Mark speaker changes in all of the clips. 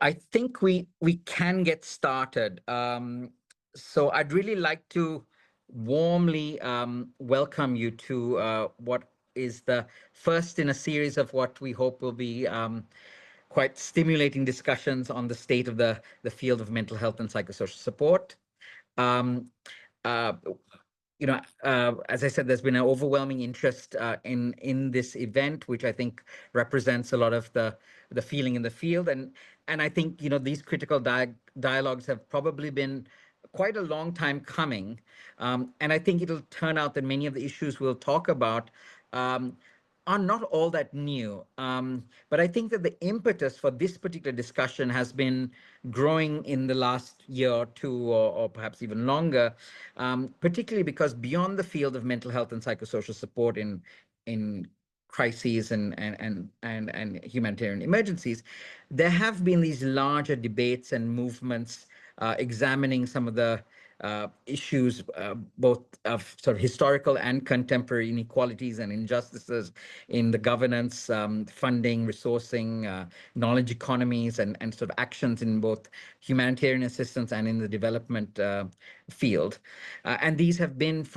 Speaker 1: I think we can get started. So I'd really like to warmly welcome you to what is the first in a series of what we hope will be quite stimulating discussions on the state of the field of mental health and psychosocial support. Um, uh, as I said, there's been an overwhelming interest in this event, which I think represents a lot of the feeling in the field, and I think these critical dialogues have probably been quite a long time coming, and I think it'll turn out that many of the issues we'll talk about. Um, are not all that new. But I think that the impetus for this particular discussion has been growing in the last year or two, or perhaps even longer, particularly because beyond the field of mental health and psychosocial support in crises and humanitarian emergencies, there have been these larger debates and movements examining some of the issues, both of sort of historical and contemporary inequalities and injustices in the governance, funding, resourcing, knowledge economies, and sort of actions in both humanitarian assistance and in the development field. And these have been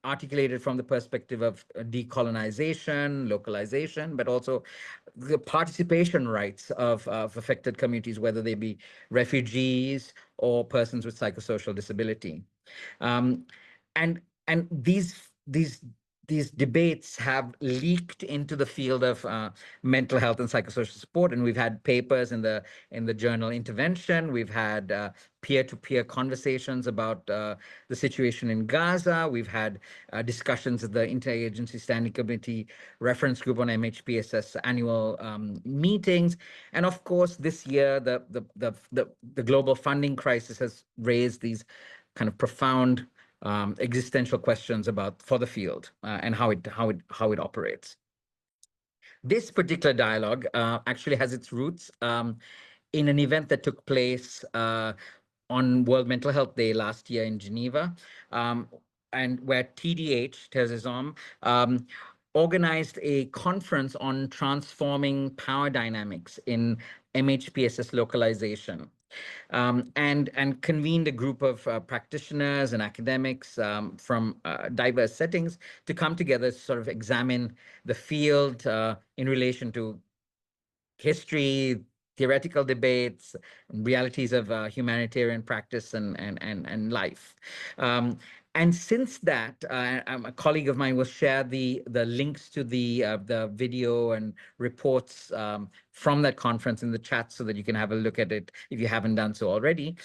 Speaker 1: articulated from the perspective of decolonization, localization, but also the participation rights of affected communities, whether they be refugees or persons with psychosocial disability. Um, and these debates have leaked into the field of mental health and psychosocial support, and we've had papers in the journal Intervention. We've had peer-to-peer conversations about the situation in Gaza. We've had discussions at the Interagency Standing Committee Reference Group on MHPSS annual meetings, and of course, this year the global funding crisis has raised these kind of profound existential questions for the field and how it operates. This particular dialogue actually has its roots in an event that took place on World Mental Health Day last year in Geneva, and where TDH, Terrorism, organized a conference on transforming power dynamics in MHPSS localization. And convened a group of practitioners and academics from diverse settings to come together to sort of examine the field in relation to history, theoretical debates, realities of humanitarian practice and life. And since that, a colleague of mine will share the links to the video and reports from that conference in the chat so that you can have a look at it if you haven't done so already.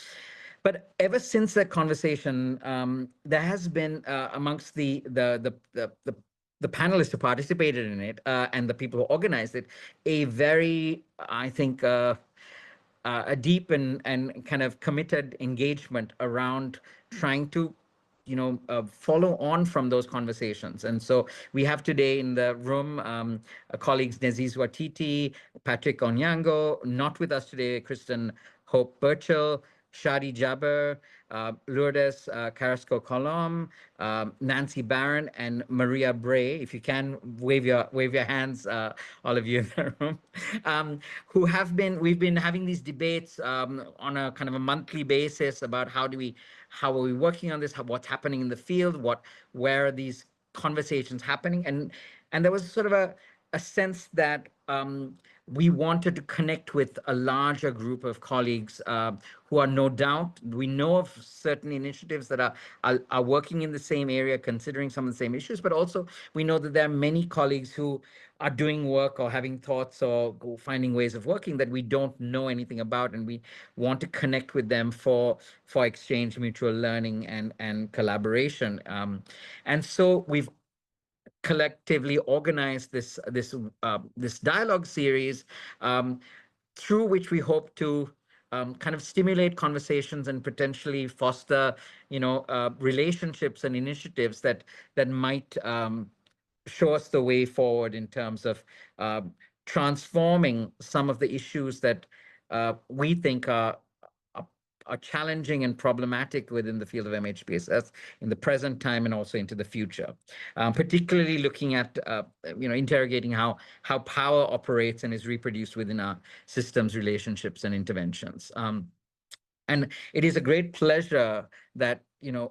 Speaker 1: But ever since that conversation, there has been amongst the panelists who participated in it and the people who organized it, a very, I think, a deep and kind of committed engagement around trying to follow on from those conversations. And so we have today in the room colleagues Neziz Watiti, Patrick Onyango, not with us today, Kristen Hope Burchell, Shadi Jabber, Lourdes Carrasco-Colom, Nancy Barron, and Maria Bray. If you can wave your hands, all of you in the room, we've been having these debates on a kind of a monthly basis about how are we working on this, what's happening in the field, where are these conversations happening, and there was sort of a sense that we wanted to connect with a larger group of colleagues who are no doubt, we know of certain initiatives that are working in the same area, considering some of the same issues, but also we know that there are many colleagues who are doing work or having thoughts or finding ways of working that we don't know anything about, and we want to connect with them for exchange, mutual learning, and collaboration. And so we've collectively organized this dialogue series through which we hope to kind of stimulate conversations and potentially foster relationships and initiatives that might show us the way forward in terms of transforming some of the issues that we think are are challenging and problematic within the field of MHPSS in the present time and also into the future, particularly looking at interrogating how power operates and is reproduced within our systems, relationships, and interventions. And it is a great pleasure that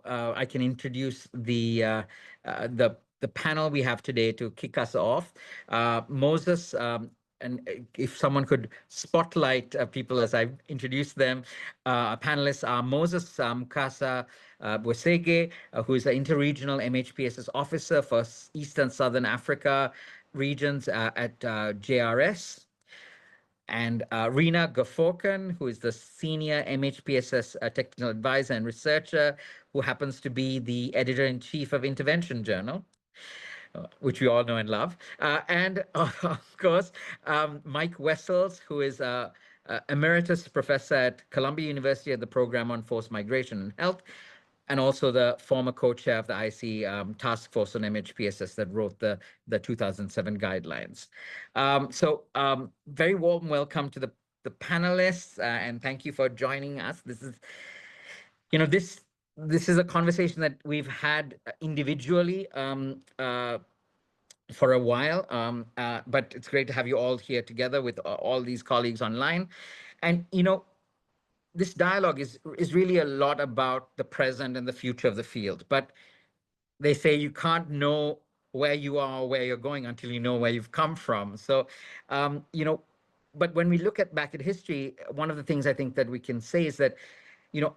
Speaker 1: I can introduce the panel we have today to kick us off. Moses, and if someone could spotlight people as I introduce them, panelists are Moses Mukasa Bwesige, who is the Interregional MHPSS Officer for Eastern Southern Africa regions at JRS. And RIna Ghafoerkhan, who is the Senior MHPSS Technical Advisor and Researcher, who happens to be the Editor-in-Chief of Intervention Journal, which we all know and love. And of course, Mike Wessells, who is Emeritus Professor at Columbia University at the Program on Forced Migration and Health, and also the former co-chair of the IC task force on MHPSS that wrote the 2007 guidelines. So very warm welcome to the panelists, and thank you for joining us. This is, this is a conversation that we've had individually for a while, but it's great to have you all here together with all these colleagues online. And this dialogue is really a lot about the present and the future of the field. But they say you can't know where you are or where you're going until you know where you've come from. So, but when we look back at history, one of the things I think that we can say is that,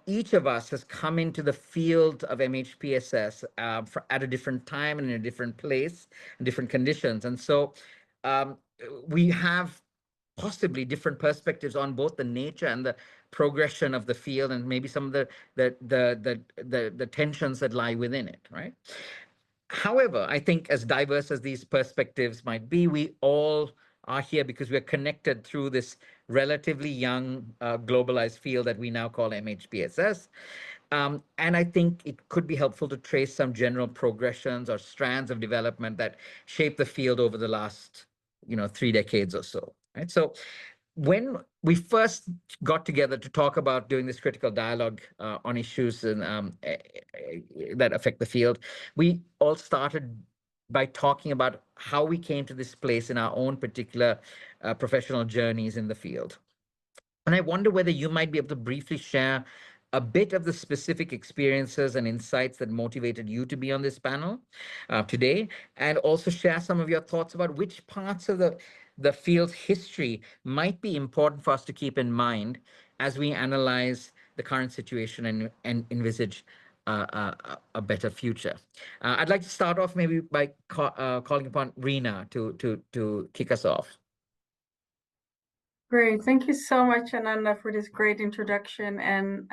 Speaker 1: each of us has come into the field of MHPSS at a different time and in a different place and different conditions. And so we have possibly different perspectives on both the nature and the progression of the field, and maybe some of the tensions that lie within it, right? However, I think as diverse as these perspectives might be, we all are here because we're connected through this relatively young, globalized field that we now call MHPSS. And I think it could be helpful to trace some general progressions or strands of development that shape the field over the last 3 decades or so, right? So when we first got together to talk about doing this critical dialogue on issues that affect the field, we all started by talking about how we came to this place in our own particular professional journeys in the field. And I wonder whether you might be able to briefly share a bit of the specific experiences and insights that motivated you to be on this panel today, and also share some of your thoughts about which parts of the field's history might be important for us to keep in mind as we analyze the current situation and envisage a better future. I'd like to start off maybe by calling upon RIna to kick us off.
Speaker 2: Great. Thank you so much, Ananda, for this great introduction and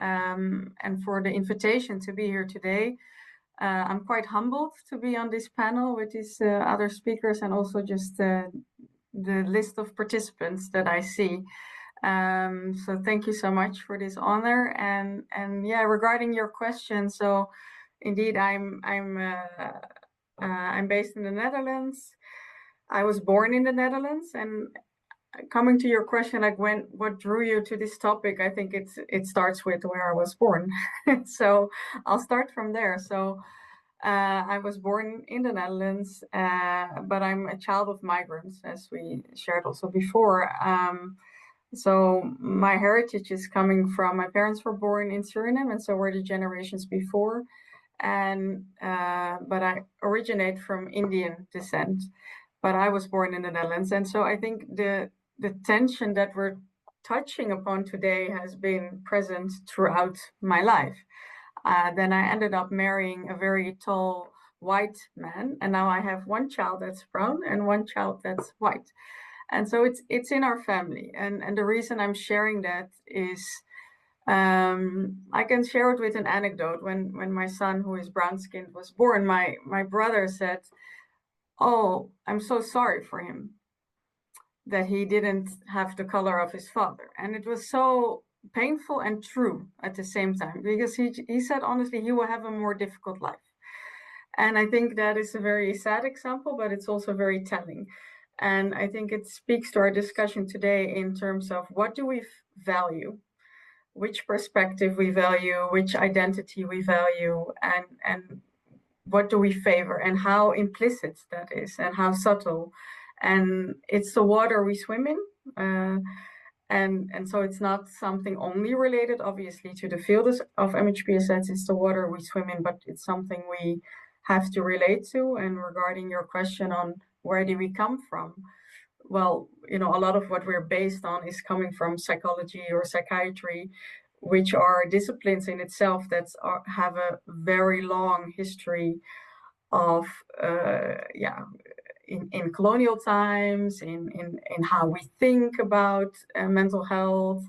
Speaker 2: for the invitation to be here today. I'm quite humbled to be on this panel with these other speakers, and also just the list of participants that I see. So thank you so much for this honor. And yeah, regarding your question, so indeed, I'm based in the Netherlands. I was born in the Netherlands, and coming to your question, like what drew you to this topic, I think it starts with where I was born. So I'll start from there. So I was born in the Netherlands, but I'm a child of migrants, as we shared also before. So my heritage is coming from, my parents were born in Suriname, and so were the generations before. And but I originate from Indian descent, but I was born in the Netherlands. And so I think the tension that we're touching upon today has been present throughout my life. Then I ended up marrying a very tall white man, and now I have one child that's brown and one child that's white. And so it's in our family. And the reason I'm sharing that is I can share it with an anecdote. When my son, who is brown-skinned, was born, my brother said, "Oh, I'm so sorry for him that he didn't have the color of his father." And it was so painful and true at the same time, because he said, honestly, he will have a more difficult life. And I think that is a very sad example, but it's also very telling. And I think it speaks to our discussion today in terms of what do we value? which perspective we value, which identity we value, and what do we favor, and how implicit that is, and how subtle. And it's the water we swim in. And so it's not something only related, obviously, to the field of MHPSS. It's the water we swim in, but it's something we have to relate to. And regarding your question on where do we come from? Well, a lot of what we're based on is coming from psychology or psychiatry, which are disciplines in itself that have a very long history of in colonial times, in how we think about mental health,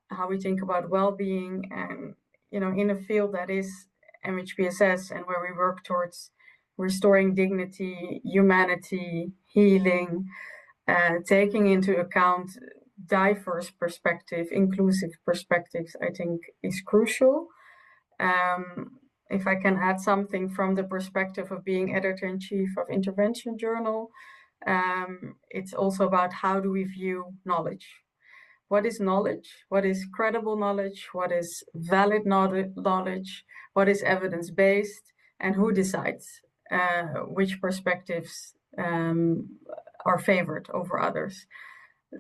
Speaker 2: how we think about well-being, and in a field that is MHPSS, and where we work towards restoring dignity, humanity, healing, taking into account diverse perspective, inclusive perspectives, I think is crucial. If I can add something from the perspective of being editor-in-chief of Intervention Journal, it's also about how do we view knowledge. What is knowledge? What is credible knowledge? What is valid knowledge? What is evidence-based? And who decides which perspectives are favored over others?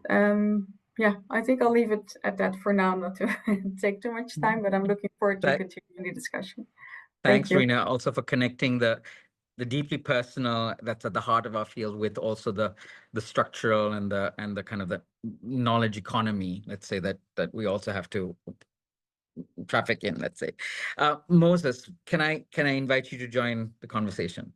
Speaker 2: Yeah, I think I'll leave it at that for now, not to take too much time, but I'm looking forward to continuing the discussion.
Speaker 1: Thanks, RIna, also for connecting the deeply personal that's at the heart of our field with also the structural and the kind of the knowledge economy, let's say, that we also have to traffic in, let's say. Moses, can I invite you to join the conversation?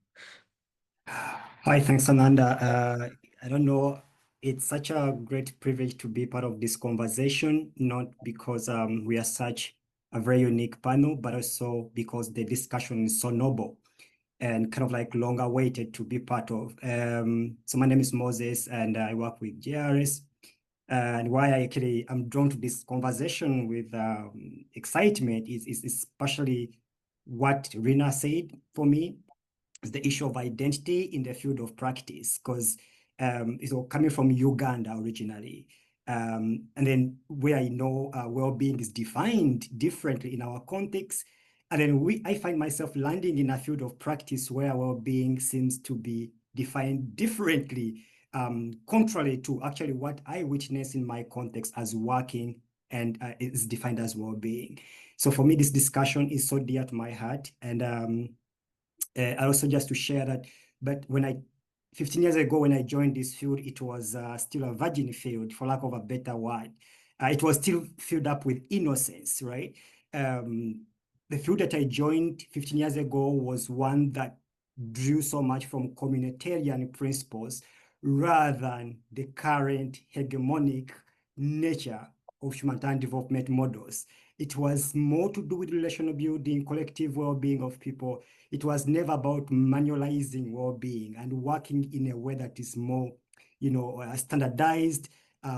Speaker 3: Hi, thanks, Ananda. I don't know, it's such a great privilege to be part of this conversation, not because we are such a very unique panel, but also because the discussion is so noble and kind of like long awaited to be part of. So my name is Moses, and I work with JRS. And why I'm drawn to this conversation with excitement is especially what RIna said for me, is the issue of identity in the field of practice, because it's all coming from Uganda originally. And then where I know well-being is defined differently in our context. And then I find myself landing in a field of practice where well-being seems to be defined differently, contrary to actually what I witness in my context as working and is defined as well-being. So for me, this discussion is so dear to my heart. And I also just to share that, but 15 years ago, when I joined this field, it was still a virgin field, for lack of a better word. It was still filled up with innocence, right? The field that I joined 15 years ago was one that drew so much from communitarian principles rather than the current hegemonic nature of humanitarian development models. It was more to do with relational building, collective well-being of people. It was never about manualizing well-being and working in a way that is more, standardized,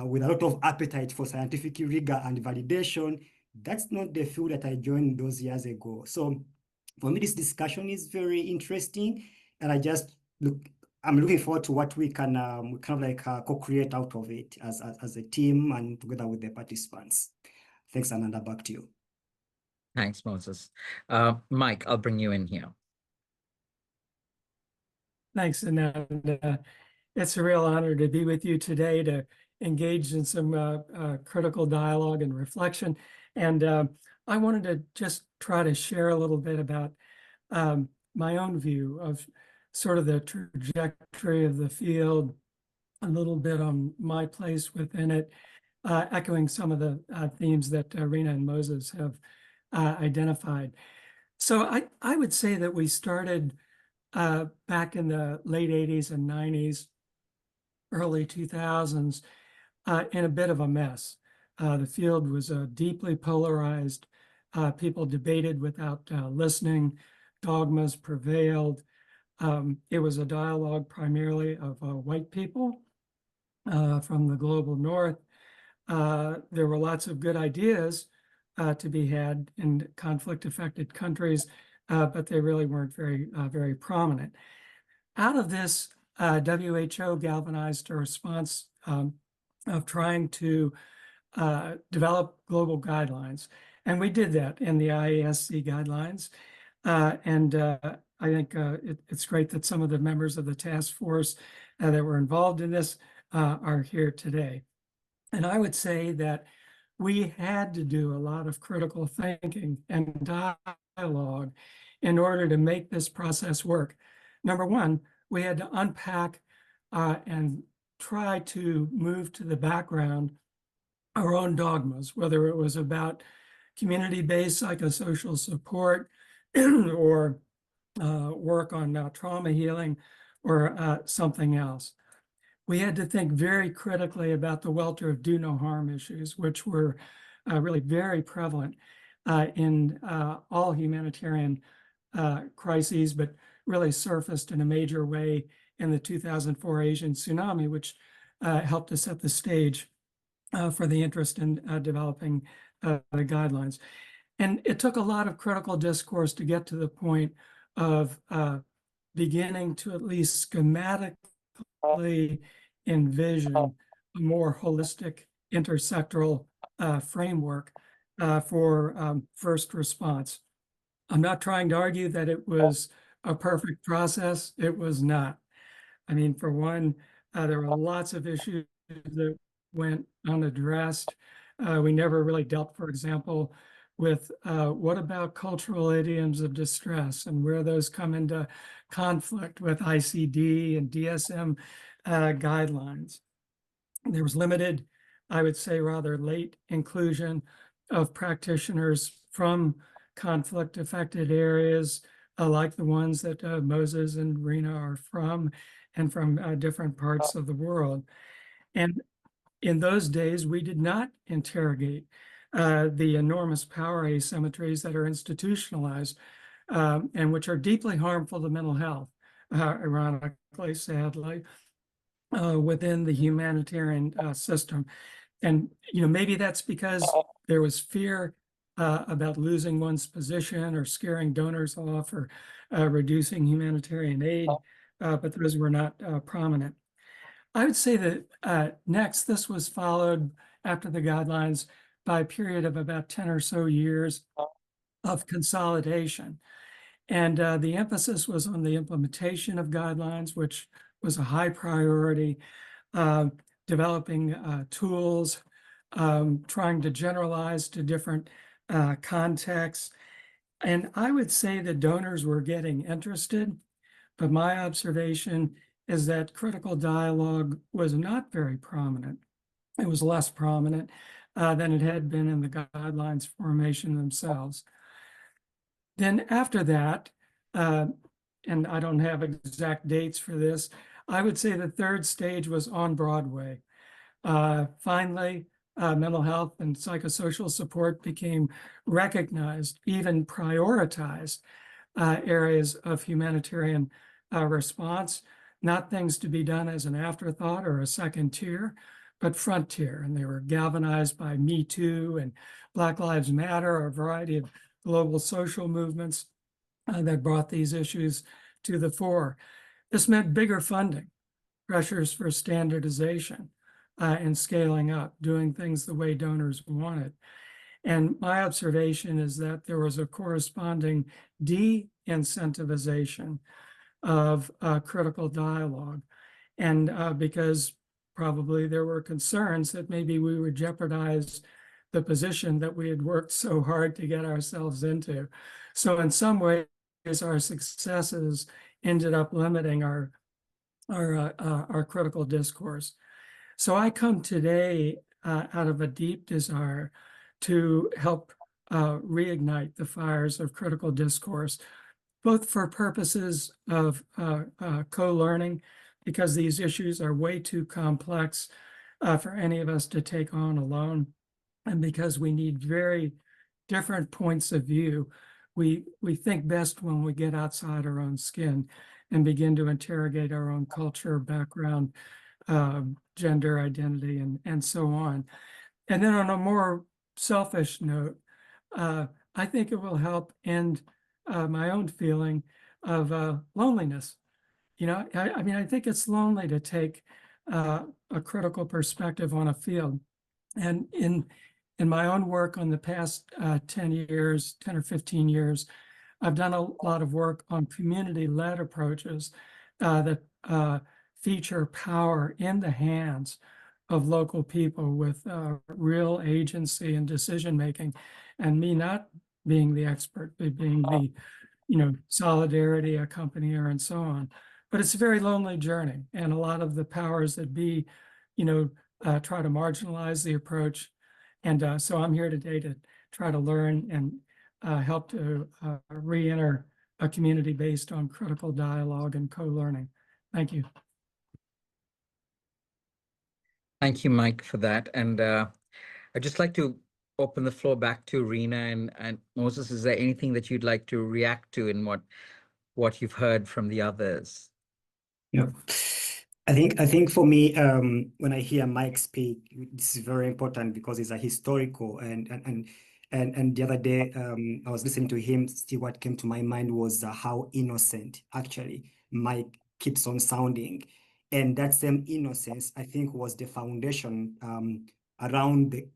Speaker 3: with a lot of appetite for scientific rigor and validation. That's not the field that I joined those years ago. So for me, this discussion is very interesting, and I'm looking forward to what we can kind of like co-create out of it as a team and together with the participants. Thanks, Ananda. Back to you.
Speaker 1: Thanks, Moses. Mike, I'll bring you in here.
Speaker 4: Thanks, Ananda. It's a real honor to be with you today to engage in some critical dialogue and reflection. And I wanted to just try to share a little bit about my own view of sort of the trajectory of the field, a little bit on my place within it, echoing some of the themes that RIna and Moses have identified. So I would say that we started back in the late 80s and 90s, early 2000s, in a bit of a mess. The field was deeply polarized. People debated without listening. Dogmas prevailed. It was a dialogue primarily of white people from the global north. There were lots of good ideas to be had in conflict-affected countries, but they really weren't very prominent. Out of this, WHO galvanized a response of trying to develop global guidelines. And we did that in the IASC guidelines. I think it's great that some of the members of the task force that were involved in this are here today. And I would say that we had to do a lot of critical thinking and dialogue in order to make this process work. Number one, we had to unpack and try to move to the background our own dogmas, whether it was about community-based psychosocial support or work on trauma healing or something else. We had to think very critically about the welter of do no harm issues, which were really very prevalent in all humanitarian crises, but really surfaced in a major way in the 2004 Asian tsunami, which helped to set the stage for the interest in developing the guidelines. And it took a lot of critical discourse to get to the point of beginning to at least schematically envision a more holistic intersectoral framework for first response. I'm not trying to argue that it was a perfect process. It was not. I mean, for one, there were lots of issues that went unaddressed. We never really dealt, for example, with what about cultural idioms of distress and where those come into conflict with ICD and DSM guidelines. There was limited, I would say rather late inclusion of practitioners from conflict affected areas like the ones that Moses and RIna are from and from different parts of the world. And in those days, we did not interrogate the enormous power asymmetries that are institutionalized and which are deeply harmful to mental health, ironically, sadly, within the humanitarian system. And, you know, maybe that's because there was fear about losing one's position or scaring donors off or reducing humanitarian aid, but those were not prominent. I would say that next, this was followed after the guidelines by a period of about 10 or so years of consolidation. And the emphasis was on the implementation of guidelines, which was a high priority, developing tools, trying to generalize to different contexts. And I would say that donors were getting interested, but my observation is that critical dialogue was not very prominent. It was less prominent than it had been in the guidelines formation themselves. Then after that, and I don't have exact dates for this, I would say the third stage was on Broadway. Finally, mental health and psychosocial support became recognized, even prioritized areas of humanitarian response, not things to be done as an afterthought or a second tier, but front tier. And they were galvanized by Me Too and Black Lives Matter, a variety of global social movements that brought these issues to the fore. This meant bigger funding, pressures for standardization and scaling up, doing things the way donors wanted. And my observation is that there was a corresponding de-incentivization of critical dialogue. And because probably there were concerns that maybe we would jeopardize the position that we had worked so hard to get ourselves into. So in some ways, our successes ended up limiting our critical discourse. So I come today out of a deep desire to help reignite the fires of critical discourse, both for purposes of co-learning, because these issues are way too complex for any of us to take on alone, and because we need very different points of view. We think best when we get outside our own skin and begin to interrogate our own culture, background, gender identity, and so on. And then on a more selfish note, I think it will help end my own feeling of loneliness. You know, I mean, I think it's lonely to take a critical perspective on a field And in my own work on the past 10 or 15 years, I've done a lot of work on community-led approaches that feature power in the hands of local people with real agency and decision-making, and me not being the expert, but being the, solidarity accompanier and so on. But it's a very lonely journey, and a lot of the powers that be, try to marginalize the approach. And so I'm here today to try to learn and help to re-enter a community based on critical dialogue and co-learning. Thank you.
Speaker 1: Thank you, Mike, for that. And I'd just like to open the floor back to RIna and Moses. Is there anything that you'd like to react to in what you've heard from the others?
Speaker 3: Yeah, I think for me, when I hear Mike speak, this is very important because it's a historical and the other day, I was listening to him. Still, what came to my mind was how innocent actually Mike keeps on sounding, and that same innocence, I think, was the foundation around the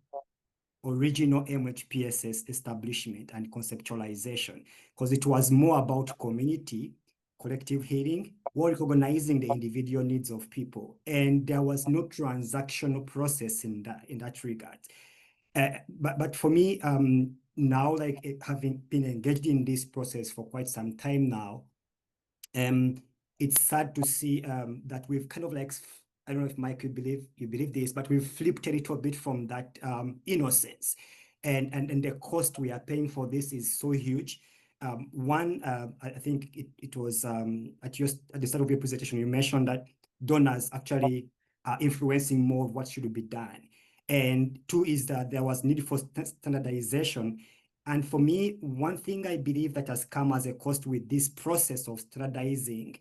Speaker 3: original MHPSS establishment and conceptualization, because it was more about community, collective healing, while recognizing the individual needs of people, and there was no transactional process in that regard. But for me, now, like having been engaged in this process for quite some time now, it's sad to see that we've kind of like, I don't know if Mike, you believe this, but we've flipped a little bit from that innocence, and the cost we are paying for this is so huge. One, I think it was at the start of your presentation, you mentioned that donors actually are influencing more of what should be done. And two is that there was need for standardization. And for me, one thing I believe that has come as a cost with this process of standardizing,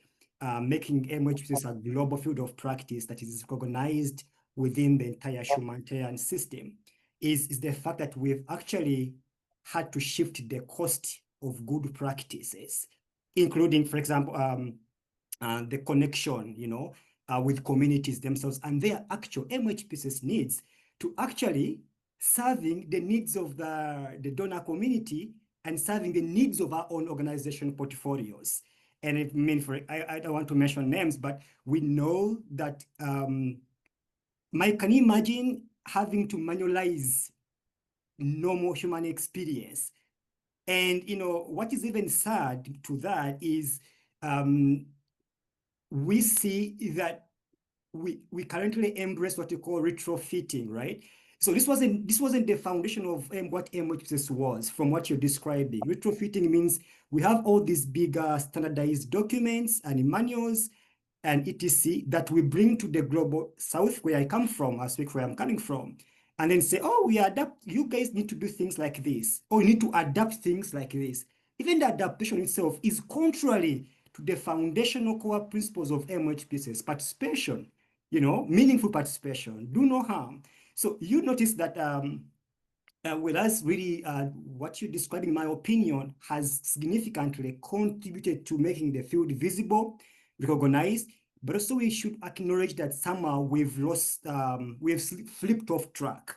Speaker 3: making MHPSS a global field of practice that is recognized within the entire humanitarian system, is the fact that we've actually had to shift the cost of good practices, including, for example, the connection, with communities themselves and their actual MHPSS needs to actually serving the needs of the donor community and serving the needs of our own organization portfolios. And I don't want to mention names, but we know that, Mike, can you imagine having to manualize normal human experience? And, what is even sad to that is we see that we currently embrace what you call retrofitting, right? So this wasn't the foundation of what MHPSS was, from what you're describing. Retrofitting means we have all these bigger standardized documents and manuals and etc. that we bring to the global south, where I come from, I speak where I'm coming from, and then say, oh, we adapt, you guys need to do things like this, or you need to adapt things like this. Even the adaptation itself is contrary to the foundational core principles of MHPSS, participation, meaningful participation, do no harm. So you notice that whereas really what you're describing, in my opinion, has significantly contributed to making the field visible, recognized, but also we should acknowledge that somehow we've flipped off track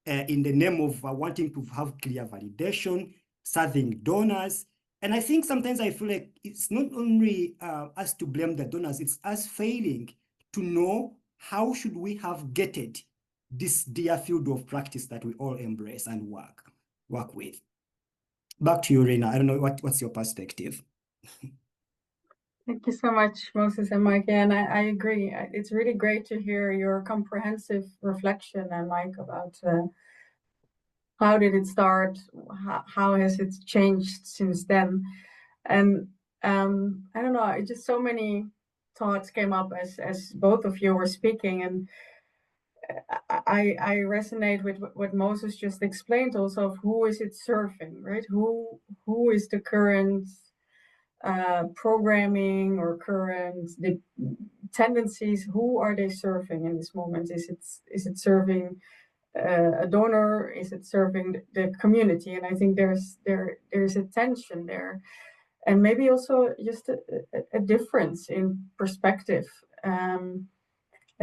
Speaker 3: in the name of wanting to have clear validation, serving donors. And I think sometimes I feel like it's not only us to blame the donors, it's us failing to know how should we have gated this dear field of practice that we all embrace and work with. Back to you, RIna. I don't know what's your perspective.
Speaker 2: Thank you so much, Moses and Mike. And I agree. It's really great to hear your comprehensive reflection, and Mike, about how did it start? How has it changed since then? And I don't know, just so many thoughts came up as both of you were speaking, and I resonate with what Moses just explained also of who is it serving, right? Who is the current programming or the tendencies? Who are they serving in this moment? Is it serving a donor? Is it serving the community? And I think there's a tension there, and maybe also just a difference in perspective.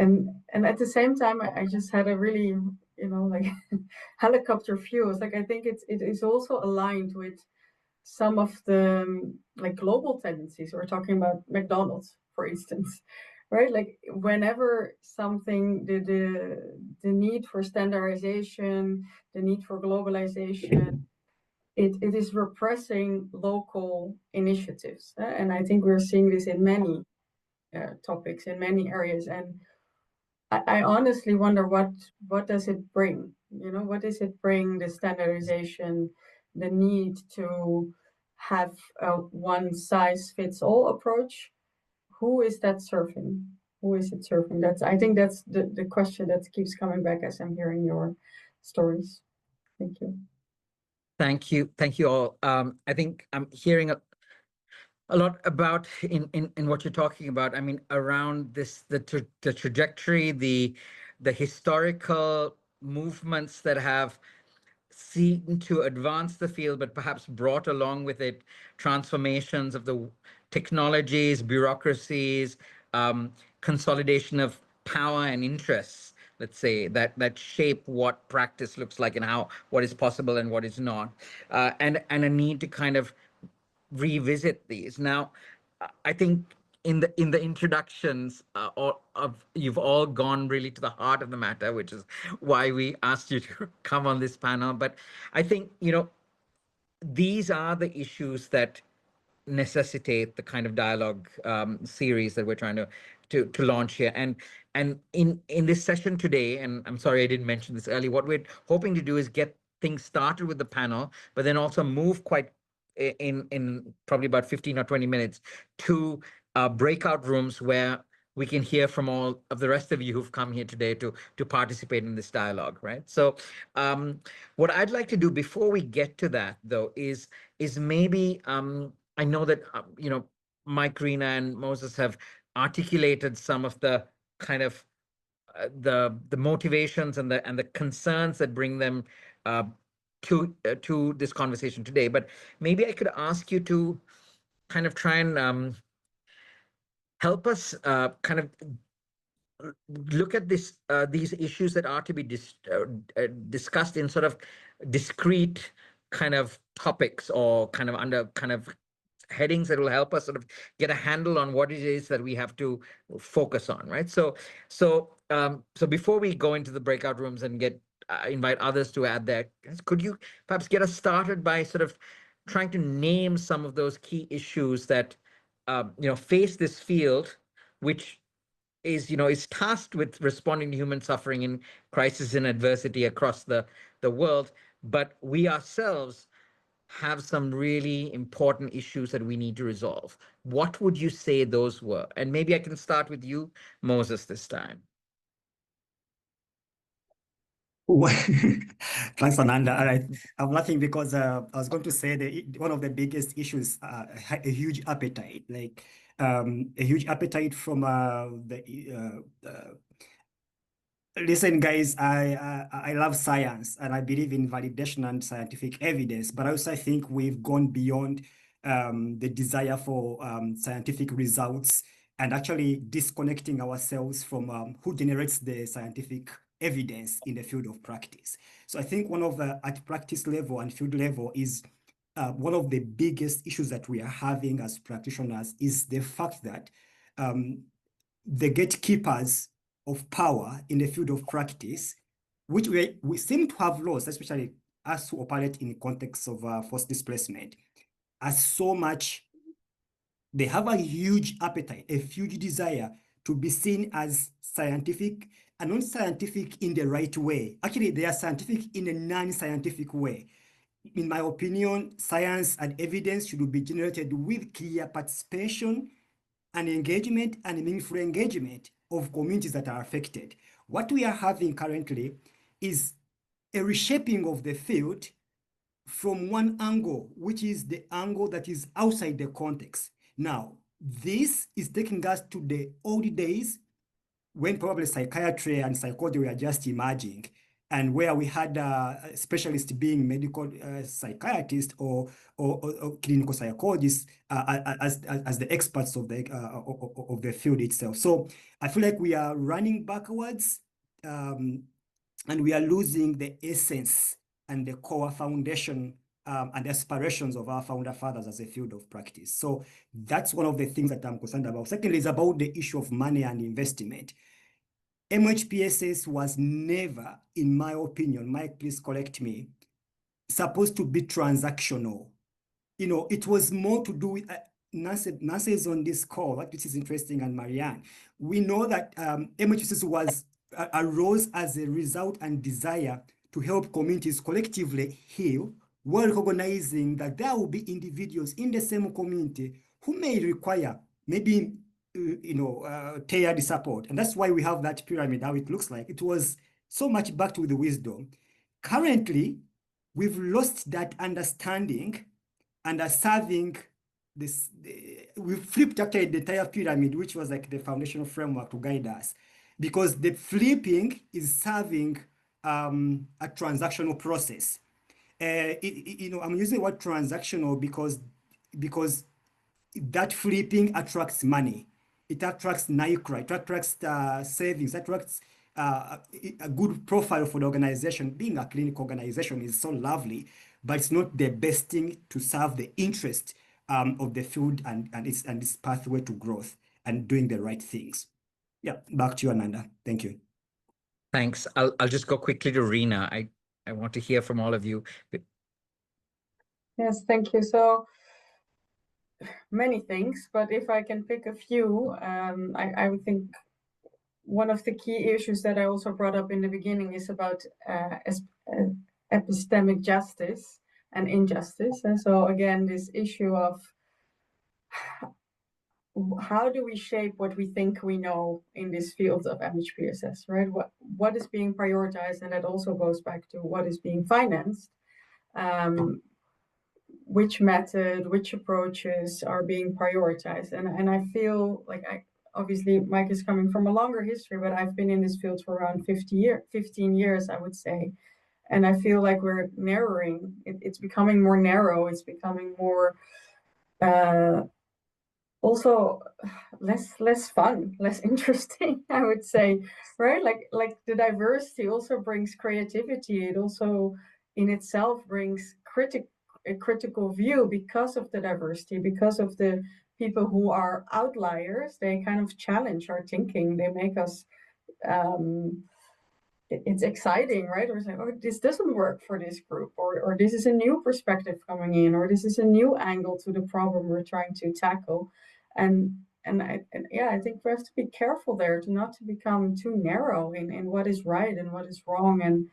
Speaker 2: And at the same time, I just had a really like helicopter views. Like I think it is also aligned with some of the like global tendencies. We're talking about McDonald's, for instance, right? Like whenever something, the need for standardization, the need for globalization, it is repressing local initiatives. And I think we're seeing this in many topics, in many areas. And I honestly wonder what does it bring? What does it bring, the standardization, the need to have a one size fits all approach? Who is that serving? Who is it serving? I think that's the question that keeps coming back as I'm hearing your stories. Thank you.
Speaker 1: Thank you. Thank you all. I think I'm hearing a lot about in what you're talking about. I mean, around this, the trajectory, the historical movements that have seemed to advance the field, but perhaps brought along with it transformations of the technologies, bureaucracies, consolidation of power and interests, let's say, that shape what practice looks like and what is possible and what is not, and a need to kind of revisit these. Now, I think in the introductions, you've all gone really to the heart of the matter, which is why we asked you to come on this panel. But I think, these are the issues that necessitate the kind of dialogue series that we're trying to launch here. And in this session today, and I'm sorry I didn't mention this earlier, what we're hoping to do is get things started with the panel, but then also move quite in probably about 15 or 20 minutes to breakout rooms where we can hear from all of the rest of you who've come here today to participate in this dialogue, right? So what I'd like to do before we get to that, though, is maybe I know that Mike, RIna, and Moses have articulated some of the kind of the motivations and the concerns that bring them to this conversation today. But maybe I could ask you to kind of try and help us kind of look at these issues that are to be discussed in sort of discrete kind of topics, or kind of under kind of headings that will help us sort of get a handle on what it is that we have to focus on, right? So before we go into the breakout rooms and invite others to add their, could you perhaps get us started by sort of trying to name some of those key issues that face this field, which is tasked with responding to human suffering in crisis and adversity across the world, but we ourselves have some really important issues that we need to resolve. What would you say those were? And maybe I can start with you, Moses, this time.
Speaker 3: Thanks, Ananda. I'm laughing because I was going to say that one of the biggest issues, a huge appetite, like a huge appetite from listen, guys, I love science and I believe in validation and scientific evidence, but I also think we've gone beyond the desire for scientific results and actually disconnecting ourselves from who generates the scientific evidence in the field of practice. So I think one of the, at practice level and field level, is one of the biggest issues that we are having as practitioners is the fact that the gatekeepers of power in the field of practice, which we seem to have lost, especially us who operate in the context of forced displacement, are so much, they have a huge appetite, a huge desire to be seen as scientific, and not scientific in the right way. Actually, they are scientific in a non-scientific way. In my opinion, science and evidence should be generated with clear participation and engagement and meaningful engagement of communities that are affected. What we are having currently is a reshaping of the field from one angle, which is the angle that is outside the context. Now, this is taking us to the old days when probably psychiatry and psychology were just emerging, and where we had specialists being medical psychiatrists or clinical psychologists as the experts of the field itself. So I feel like we are running backwards and we are losing the essence and the core foundation and aspirations of our founder fathers as a field of practice. So that's one of the things that I'm concerned about. Secondly, is about the issue of money and investment. MHPSS was never, in my opinion, Mike, please correct me, supposed to be transactional. You know, it was more to do with, Nancy is on this call, which is interesting, and Marianne. We know that MHPSS arose as a result and desire to help communities collectively heal, while recognizing that there will be individuals in the same community who may require maybe tiered support. And that's why we have that pyramid, how it looks like. It was so much backed with the wisdom. Currently, we've lost that understanding and are serving this. We flipped actually the entire pyramid, which was like the foundational framework to guide us, because the flipping is serving a transactional process. I'm using the word transactional because that flipping attracts money. It attracts NICRA, it attracts savings, it attracts a good profile for the organization. Being a clinical organization is so lovely, but it's not the best thing to serve the interest of the field and its pathway to growth and doing the right things. Yeah, back to you, Ananda. Thank you.
Speaker 1: Thanks. I'll just go quickly to RIna. I want to hear from all of you.
Speaker 2: Yes, thank you. So many things, but if I can pick a few, I would think one of the key issues that I also brought up in the beginning is about epistemic justice and injustice. And so again, this issue of how do we shape what we think we know in this field of MHPSS, right? What is being prioritized, and that also goes back to what is being financed. Which method, which approaches are being prioritized. And I feel like obviously Mike is coming from a longer history, but I've been in this field for around 15 years, I would say. And I feel like we're narrowing. It's becoming more narrow. It's becoming more also less fun, less interesting, I would say, right? Like the diversity also brings creativity. It also in itself brings a critical view because of the diversity, because of the people who are outliers. They kind of challenge our thinking. They make us it's exciting, right? We're saying, oh, this doesn't work for this group, or this is a new perspective coming in, or this is a new angle to the problem we're trying to tackle. And yeah, I think we have to be careful there not to become too narrow in what is right and what is wrong, and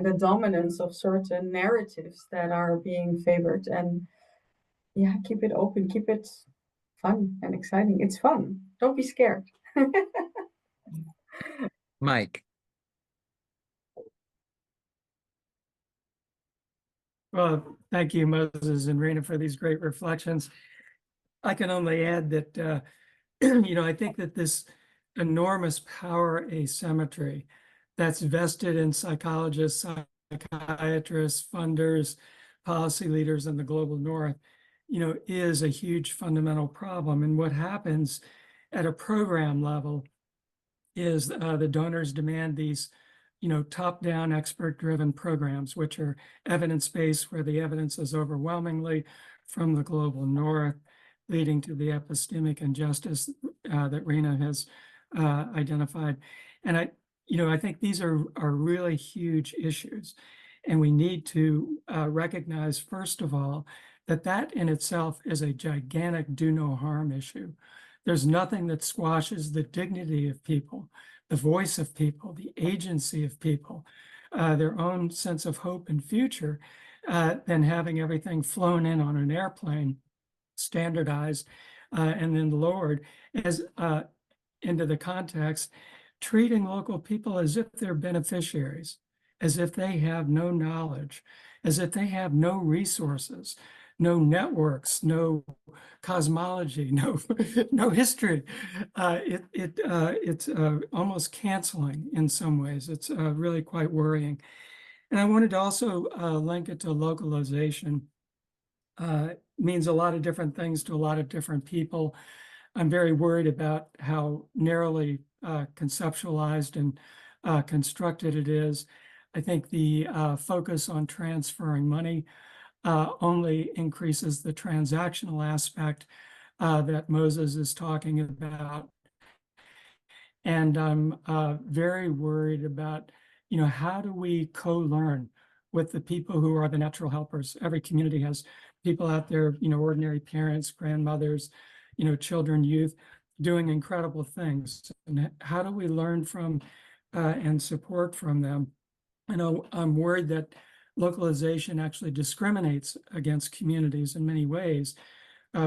Speaker 2: the dominance of certain narratives that are being favored. And yeah, keep it open, keep it fun and exciting. It's fun. Don't be scared.
Speaker 1: Mike.
Speaker 4: Well, thank you, Moses and RIna, for these great reflections. I can only add that, I think that this enormous power asymmetry that's vested in psychologists, psychiatrists, funders, policy leaders in the global north, is a huge fundamental problem. And what happens at a program level is the donors demand these top-down expert-driven programs, which are evidence-based, where the evidence is overwhelmingly from the global north, leading to the epistemic injustice that RIna has identified. And I think these are really huge issues. And we need to recognize, first of all, that in itself is a gigantic do no harm issue. There's nothing that squashes the dignity of people, the voice of people, the agency of people, their own sense of hope and future, than having everything flown in on an airplane, standardized, and then lowered as into the context, treating local people as if they're beneficiaries, as if they have no knowledge, as if they have no resources, no networks, no cosmology, no history. It's almost canceling in some ways. It's really quite worrying. And I wanted to also link it to localization. Means a lot of different things to a lot of different people. I'm very worried about how narrowly conceptualized and constructed it is. I think the focus on transferring money only increases the transactional aspect that Moses is talking about. And I'm very worried about, how do we co-learn with the people who are the natural helpers? Every community has people out there, ordinary parents, grandmothers, children, youth, doing incredible things. And how do we learn from and support from them? I'm worried that localization actually discriminates against communities in many ways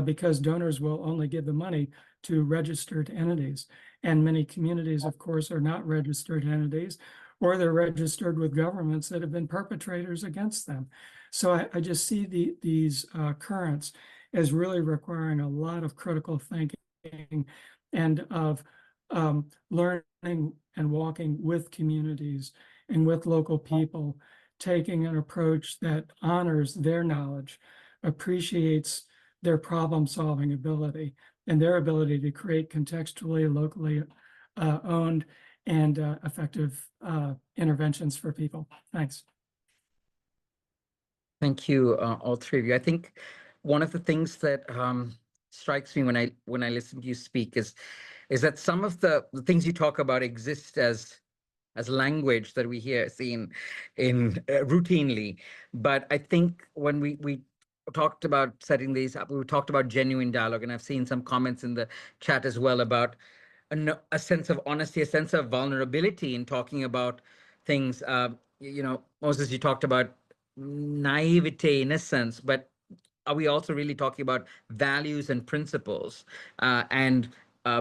Speaker 4: because donors will only give the money to registered entities. And many communities, of course, are not registered entities, or they're registered with governments that have been perpetrators against them. So I just see these currents as really requiring a lot of critical thinking and of learning and walking with communities and with local people, taking an approach that honors their knowledge, appreciates their problem-solving ability, and their ability to create contextually, locally owned and effective interventions for people. Thanks.
Speaker 1: Thank you, all three of you. I think one of the things that strikes me when I listen to you speak is that some of the things you talk about exist as language that we see in routinely. But I think when we talked about setting these up, we talked about genuine dialogue, and I've seen some comments in the chat as well about a sense of honesty, a sense of vulnerability in talking about things. Moses, you talked about naivete, innocence, but are we also really talking about values and principles and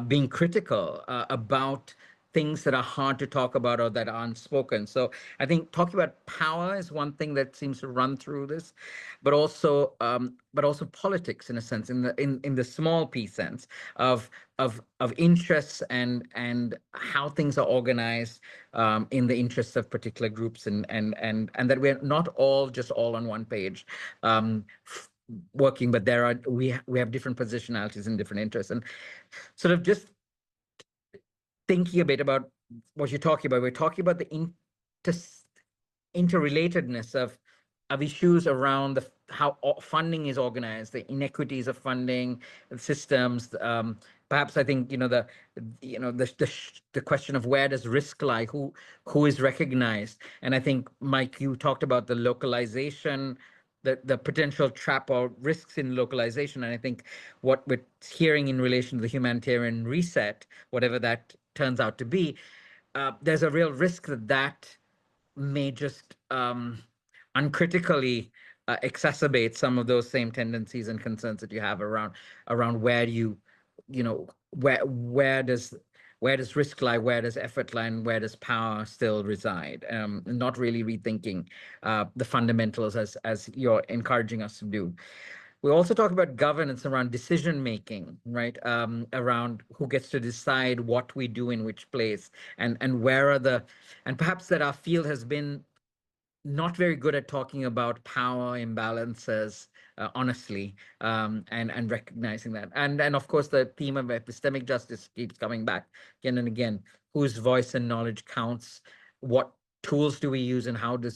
Speaker 1: being critical about things that are hard to talk about or that are unspoken? So I think talking about power is one thing that seems to run through this, but also politics in a sense, in the small p sense of interests and how things are organized in the interests of particular groups, and that we're not all just all on one page. Working, but we have different positionalities and different interests, and sort of just thinking a bit about what you're talking about. We're talking about the interrelatedness of issues around how funding is organized, the inequities of funding systems. Perhaps I think the question of where does risk lie, who is recognized, and I think Mike, you talked about the localization, the potential trap or risks in localization, and I think what we're hearing in relation to the humanitarian reset, whatever that turns out to be, there's a real risk that may just uncritically exacerbate some of those same tendencies and concerns that you have around where where does risk lie, where does effort lie, and where does power still reside? Not really rethinking the fundamentals as you're encouraging us to do. We also talk about governance around decision making, right? Around who gets to decide what we do in which place, and where are and perhaps that our field has been not very good at talking about power imbalances honestly, and recognizing that. And of course, the theme of epistemic justice keeps coming back again and again. Whose voice and knowledge counts? What tools do we use, and how do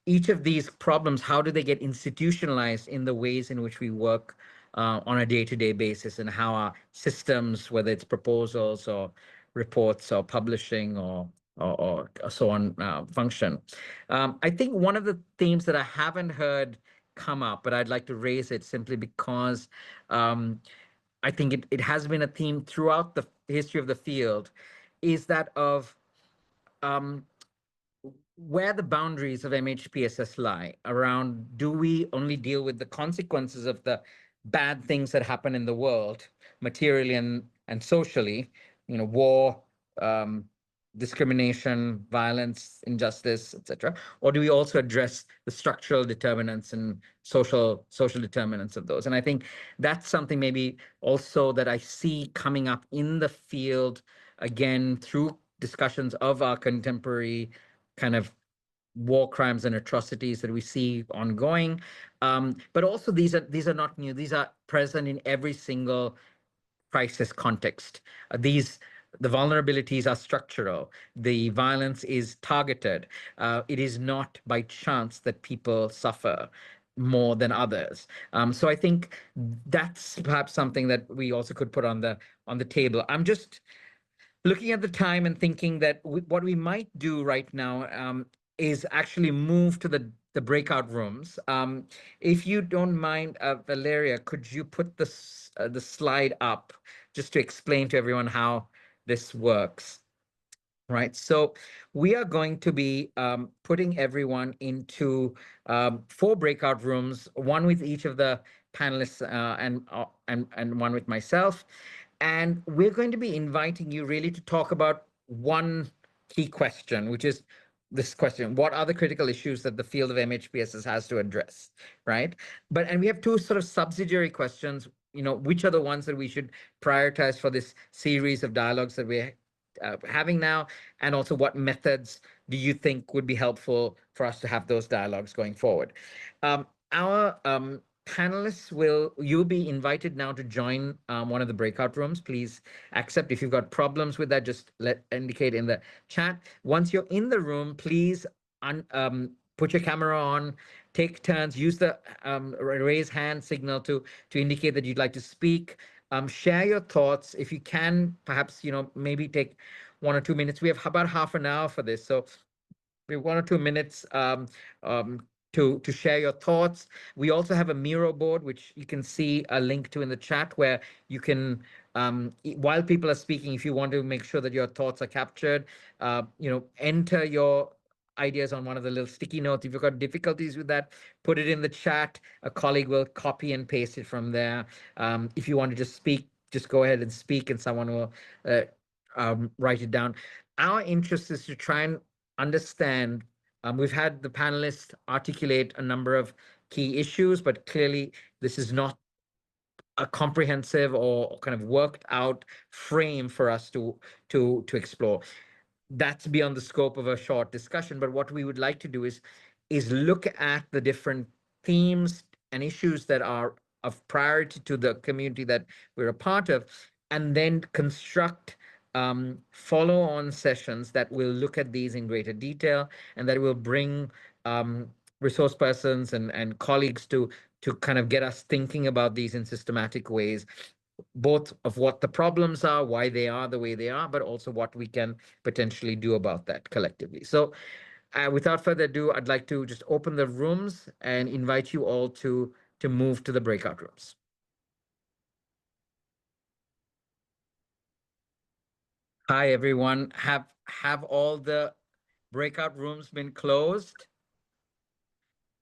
Speaker 1: each of these problems, how do they get institutionalized in the ways in which we work on a day-to-day basis, and how our systems, whether it's proposals or reports or publishing or so on, function. I think one of the themes that I haven't heard come up, but I'd like to raise it simply because I think it has been a theme throughout the history of the field, is that of where the boundaries of MHPSS lie around, do we only deal with the consequences of the bad things that happen in the world, materially and socially, war, discrimination, violence, injustice, etc., or do we also address the structural determinants and social determinants of those? And I think that's something maybe also that I see coming up in the field again through discussions of our contemporary kind of war crimes and atrocities that we see ongoing. But also these are not new. These are present in every single crisis context. These the vulnerabilities are structural. The violence is targeted. It is not by chance that people suffer more than others. So I think that's perhaps something that we also could put on the table. I'm just looking at the time and thinking that what we might do right now is actually move to the breakout rooms. If you don't mind, Valeria, could you put the slide up just to explain to everyone how this works? Right. So we are going to be putting everyone into 4 breakout rooms, one with each of the panelists and one with myself. And we're going to be inviting you really to talk about one key question, which is this question: what are the critical issues that the field of MHPSS has to address, right? And we have 2 sort of subsidiary questions, which are the ones that we should prioritize for this series of dialogues that we're having now, and also what methods do you think would be helpful for us to have those dialogues going forward. Our panelists you'll be invited now to join one of the breakout rooms. Please accept. If you've got problems with that, just indicate in the chat. Once you're in the room, please put your camera on, take turns, use the raise hand signal to indicate that you'd like to speak. Share your thoughts. If you can, perhaps, maybe take 1 or 2 minutes. We have about half an hour for this. So we have 1 or 2 minutes to share your thoughts. We also have a Miro board, which you can see a link to in the chat, where you can, while people are speaking, if you want to make sure that your thoughts are captured, enter your ideas on one of the little sticky notes. If you've got difficulties with that, put it in the chat. A colleague will copy and paste it from there. If you want to just speak, just go ahead and speak, and someone will write it down. Our interest is to try and understand. We've had the panelists articulate a number of key issues, but clearly this is not a comprehensive or kind of worked out frame for us to explore. That's beyond the scope of a short discussion. But what we would like to do is look at the different themes and issues that are of priority to the community that we're a part of, and then construct follow-on sessions that will look at these in greater detail, and that will bring resource persons and colleagues to kind of get us thinking about these in systematic ways, both of what the problems are, why they are the way they are, but also what we can potentially do about that collectively. So without further ado, I'd like to just open the rooms and invite you all to move to the breakout rooms. Hi, everyone. Have all the breakout rooms been closed?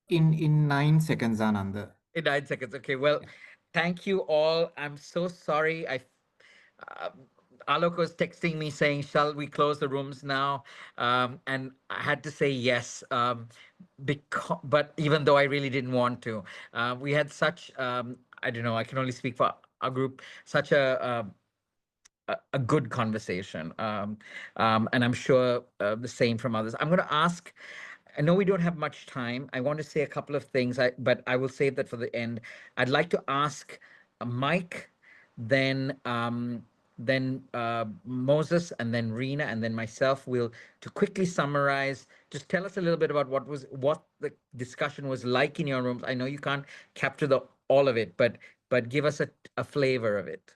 Speaker 5: In 9 seconds, Ananda.
Speaker 1: In 9 seconds. Okay, well, thank you all. I'm so sorry. Alok was texting me saying, shall we close the rooms now? And I had to say yes, but even though I really didn't want to. We had such, I don't know, I can only speak for our group, such a good conversation. And I'm sure the same from others. I'm going to ask, I know we don't have much time. I want to say a couple of things, but I will save that for the end. I'd like to ask Mike, then Moses, and then RIna, and then myself to quickly summarize. Just tell us a little bit about what the discussion was like in your rooms. I know you can't capture all of it, but give us a flavor of it.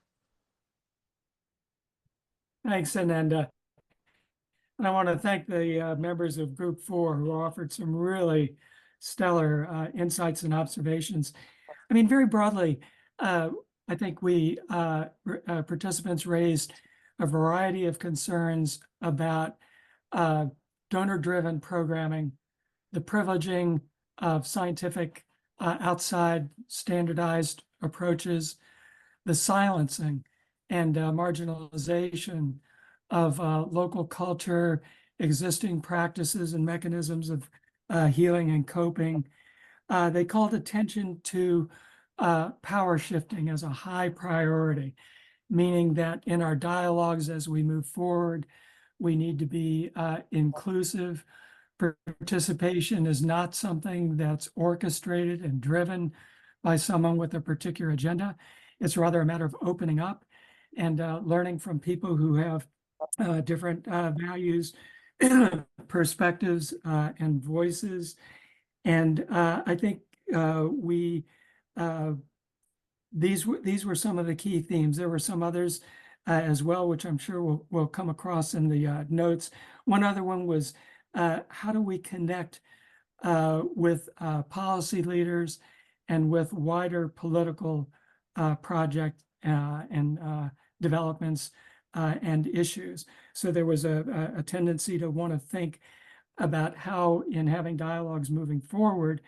Speaker 4: Thanks, Ananda. And I want to thank the members of Group 4 who offered some really stellar insights and observations. I mean, very broadly, I think we participants raised a variety of concerns about donor-driven programming, the privileging of scientific outside standardized approaches, the silencing and marginalization of local culture, existing practices and mechanisms of healing and coping. They called attention to power shifting as a high priority, meaning that in our dialogues as we move forward, we need to be inclusive. Participation is not something that's orchestrated and driven by someone with a particular agenda. It's rather a matter of opening up and learning from people who have different values, perspectives, and voices. And I think these were some of the key themes. There were some others as well, which I'm sure will come across in the notes. One other one was how do we connect with policy leaders and with wider political project and developments and issues. So there was a tendency to want to think about how, in having dialogues moving forward,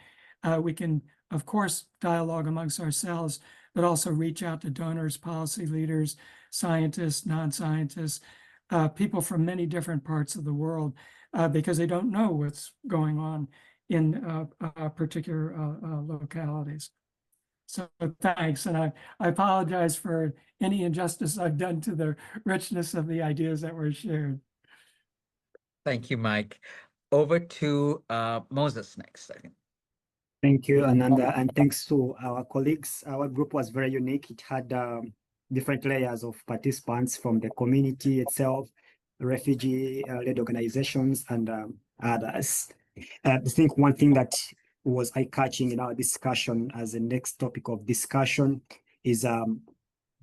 Speaker 4: we can, of course, dialogue amongst ourselves, but also reach out to donors, policy leaders, scientists, non-scientists, people from many different parts of the world, because they don't know what's going on in particular localities. So thanks, and I apologize for any injustice I've done to the richness of the ideas that were shared.
Speaker 1: Thank you, Mike. Over to Moses next, I think.
Speaker 3: Thank you, Ananda, and thanks to our colleagues. Our group was very unique. It had different layers of participants from the community itself, refugee-led organizations, and others. I think one thing that was eye-catching in our discussion as the next topic of discussion is,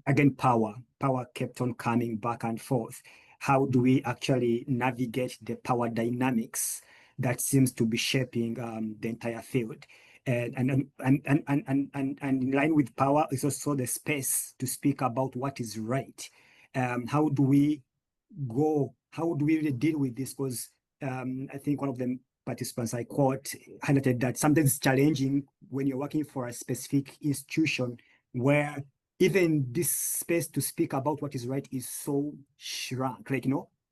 Speaker 3: again, power. Power kept on coming back and forth. How do we actually navigate the power dynamics that seems to be shaping the entire field? And in line with power is also the space to speak about what is right. How do we really deal with this? Because I think one of the participants I quote highlighted that sometimes it's challenging when you're working for a specific institution where even this space to speak about what is right is so shrunk, like,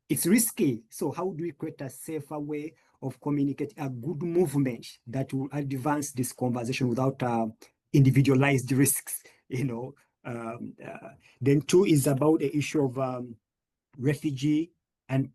Speaker 3: it's risky. So how do we create a safer way of communicating, a good movement that will advance this conversation without individualized risks, Then two is about the issue of refugee and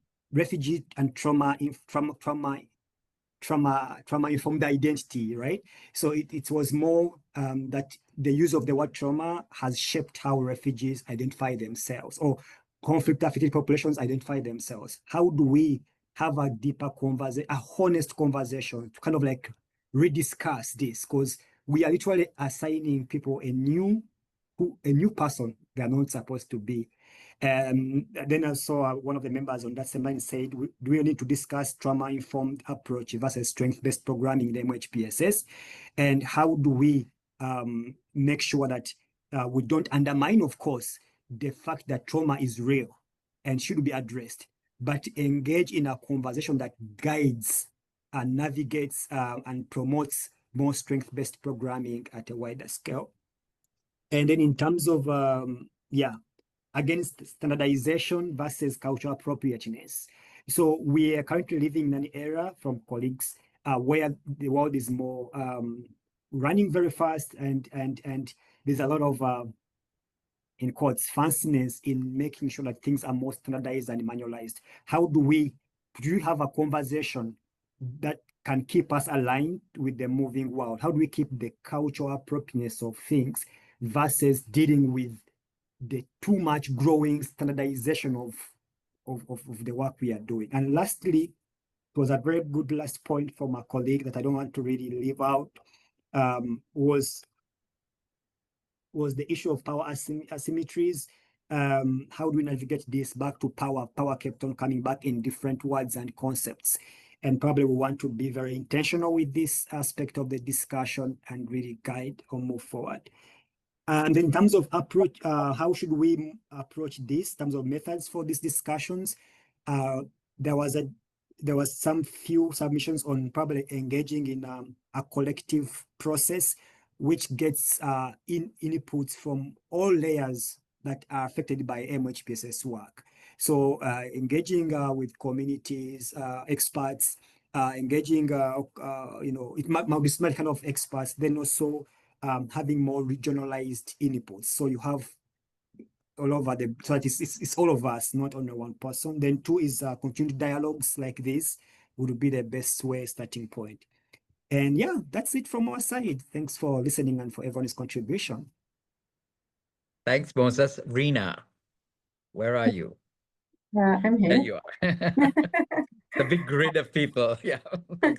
Speaker 3: trauma-informed identity, right? So it was more that the use of the word trauma has shaped how refugees identify themselves, or conflict-affected populations identify themselves. How do we have a deeper conversation, a honest conversation to kind of like rediscuss this? Because we are literally assigning people a new person they're not supposed to be. Then I saw one of the members on that seminar said, do we need to discuss trauma-informed approach versus strength-based programming in the MHPSS? And how do we make sure that we don't undermine, of course, the fact that trauma is real and should be addressed, but engage in a conversation that guides and navigates and promotes more strength-based programming at a wider scale. And then in terms of, against standardization versus cultural appropriateness. So we are currently living in an era, from colleagues, where the world is more running very fast, and there's a lot of in quotes fanciness in making sure that things are more standardized and manualized. How do we have a conversation that can keep us aligned with the moving world? How do we keep the cultural appropriateness of things versus dealing with the too much growing standardization of the work we are doing? And lastly, it was a very good last point from a colleague that I don't want to really leave out, was the issue of power asymmetries. How do we navigate this back to power? Power kept on coming back in different words and concepts. And probably we want to be very intentional with this aspect of the discussion and really guide or move forward. And in terms of approach, how should we approach this in terms of methods for these discussions? There was some few submissions on probably engaging in a collective process, which gets inputs from all layers that are affected by MHPSS work. So engaging with communities, experts, engaging, it might be small kind of experts, then also having more regionalized inputs. So you have all over so it's all of us, not only one person. Then two is continued dialogues like this would be the best way starting point. And yeah, that's it from our side. Thanks for listening and for everyone's contribution.
Speaker 1: Thanks, Moses. RIna, where are you?
Speaker 2: I'm
Speaker 1: There
Speaker 2: here.
Speaker 1: you are. The big grid of people. Yeah.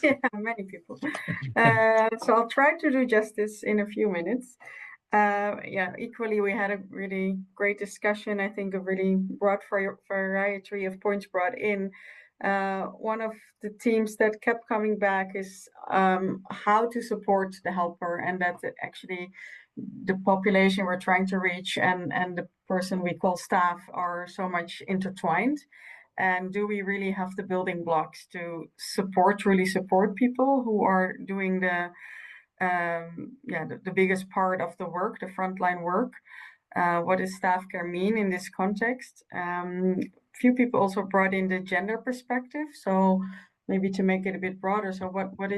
Speaker 2: Yeah, many people. So I'll try to do justice in a few minutes. Yeah, equally, we had a really great discussion. I think a really broad variety of points brought in. One of the themes that kept coming back is how to support the helper, and that actually the population we're trying to reach and the person we call staff are so much intertwined. And do we really have the building blocks to really support people who are doing the biggest part of the work, the frontline work? What does staff care mean in this context? Few people also brought in the gender perspective, so maybe to make it a bit broader. So what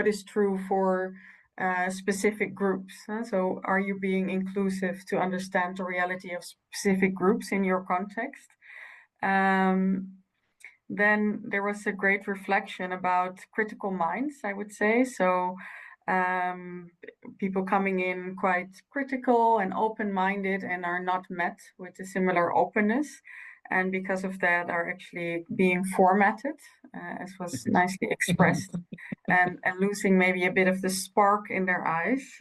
Speaker 2: is true for specific groups? So are you being inclusive to understand the reality of specific groups in your context? Then there was a great reflection about critical minds, I would say. So people coming in quite critical and open-minded and are not met with a similar openness. And because of that are actually being formatted, as was nicely expressed, and losing maybe a bit of the spark in their eyes.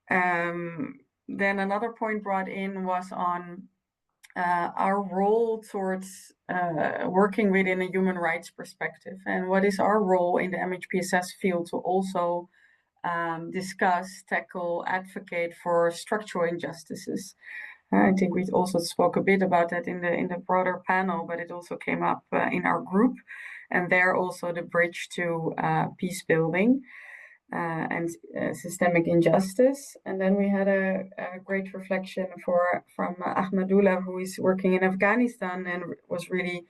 Speaker 2: Then another point brought in was on our role towards working within a human rights perspective, and what is our role in the MHPSS field to also discuss, tackle, advocate for structural injustices. I think we also spoke a bit about that in the broader panel, but it also came up in our group, and there also the bridge to peace building. And systemic injustice. And then we had a great reflection from Ahmadullah, who is working in Afghanistan and was really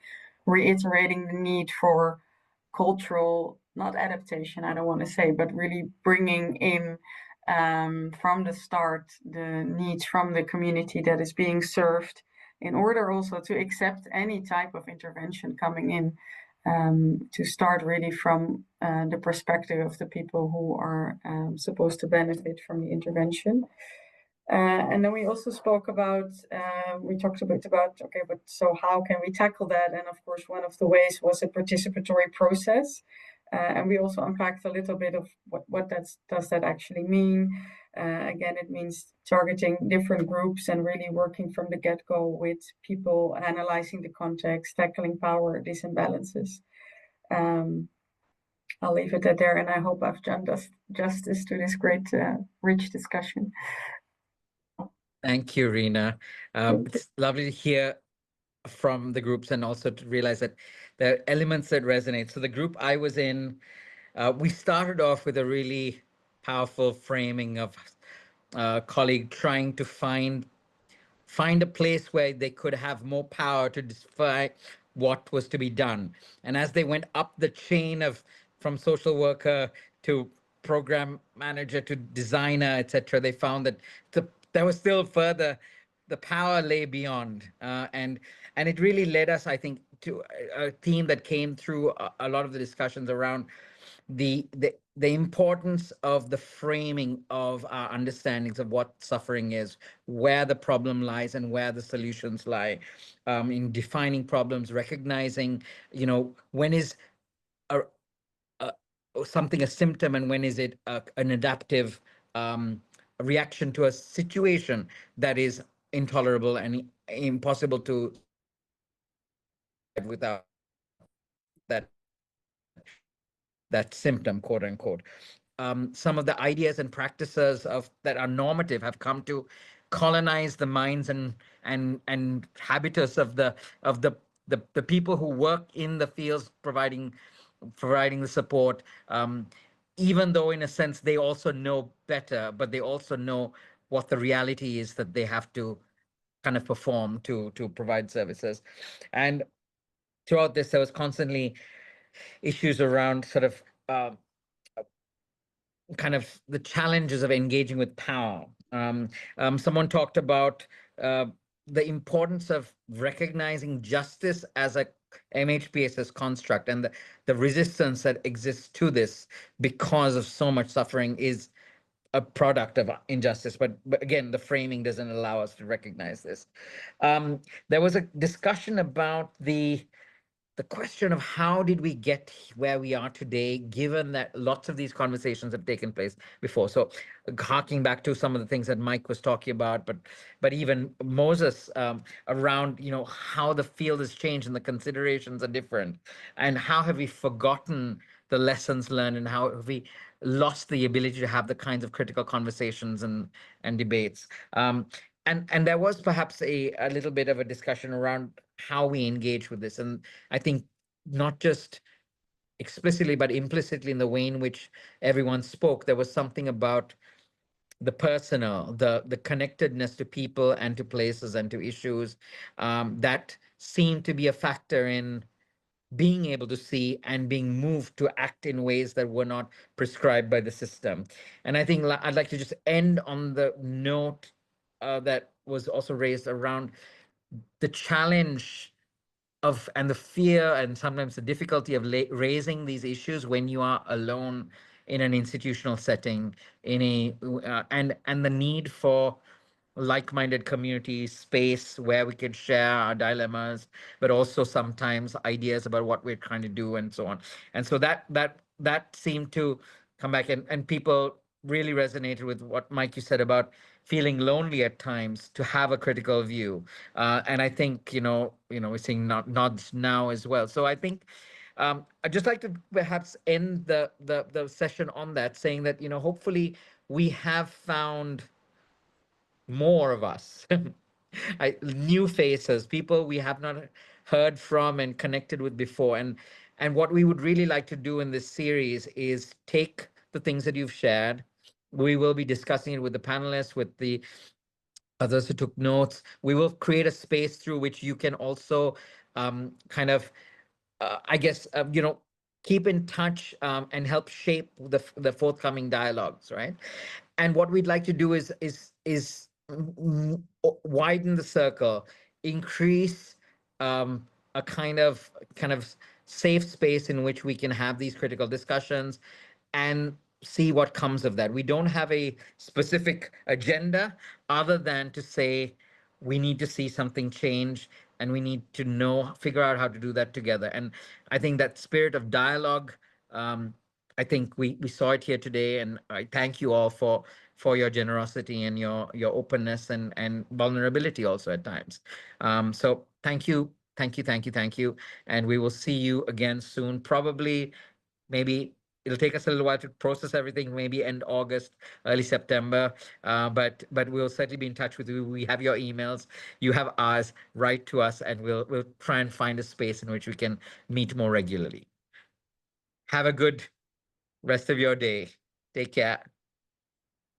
Speaker 2: reiterating the need for cultural, not adaptation, I don't want to say, but really bringing in from the start the needs from the community that is being served, in order also to accept any type of intervention coming in. To start really from the perspective of the people who are supposed to benefit from the intervention. And then we also spoke about, we talked a bit about, okay, but so how can we tackle that? And of course, one of the ways was a participatory process. And we also unpacked a little bit of what does that actually mean. Again, it means targeting different groups and really working from the get-go with people, analyzing the context, tackling power disimbalances. I'll leave it at there, and I hope I've done justice to this great, rich discussion.
Speaker 1: Thank you, RIna. It's lovely to hear from the groups and also to realize that there are elements that resonate. So the group I was in, we started off with a really powerful framing of a colleague trying to find a place where they could have more power to decide what was to be done. And as they went up the chain of from social worker to program manager to designer, etc., they found that there was still further, the power lay beyond. And it really led us, I think, to a theme that came through a lot of the discussions around the importance of the framing of our understandings of what suffering is, where the problem lies and where the solutions lie, in defining problems, recognizing, when is something a symptom and when is it an adaptive reaction to a situation that is intolerable and impossible to without that symptom, quote unquote. Some of the ideas and practices that are normative have come to colonize the minds and habitus of the people who work in the fields providing the support. Even though in a sense they also know better, but they also know what the reality is that they have to kind of perform to provide services. And throughout this, there was constantly issues around sort of kind of the challenges of engaging with power. Someone talked about the importance of recognizing justice as a MHPSS construct, and the resistance that exists to this because of so much suffering is a product of injustice, but again, the framing doesn't allow us to recognize this. There was a discussion about the question of how did we get where we are today, given that lots of these conversations have taken place before. So harking back to some of the things that Mike was talking about, but even Moses, around, you know, how the field has changed and the considerations are different, and how have we forgotten the lessons learned, and how have we lost the ability to have the kinds of critical conversations and debates. And there was perhaps a little bit of a discussion around how we engage with this. And I think not just explicitly, but implicitly in the way in which everyone spoke, there was something about the personal, the connectedness to people and to places and to issues, that seemed to be a factor in being able to see and being moved to act in ways that were not prescribed by the system. And I think I'd like to just end on the note that was also raised around the challenge of, and the fear, and sometimes the difficulty of raising these issues when you are alone in an institutional setting, in a and the need for like-minded community space where we can share our dilemmas, but also sometimes ideas about what we're trying to do and so on. And so that seemed to come back, and people really resonated with what, Mike, you said about feeling lonely at times to have a critical view. And I think, we're seeing nods now as well. So I think I'd just like to perhaps end the session on that, saying that, hopefully we have found more of us, new faces, people we have not heard from and connected with before. And what we would really like to do in this series is take the things that you've shared. We will be discussing it with the panelists, with the others who took notes. We will create a space through which you can also kind of, I guess, keep in touch and help shape the forthcoming dialogues, right? And what we'd like to do is widen the circle, increase a kind of safe space in which we can have these critical discussions and see what comes of that. We don't have a specific agenda other than to say we need to see something change, and we need to figure out how to do that together. And I think that spirit of dialogue, I think we saw it here today, and I thank you all for your generosity and your openness and vulnerability also at times. So thank you, and we will see you again soon. Probably, maybe it'll take us a little while to process everything, maybe end August, early September, but we'll certainly be in touch with you. We have your emails, you have ours. Write to us, and we'll try and find a space in which we can meet more regularly. Have a good rest of your day. Take care.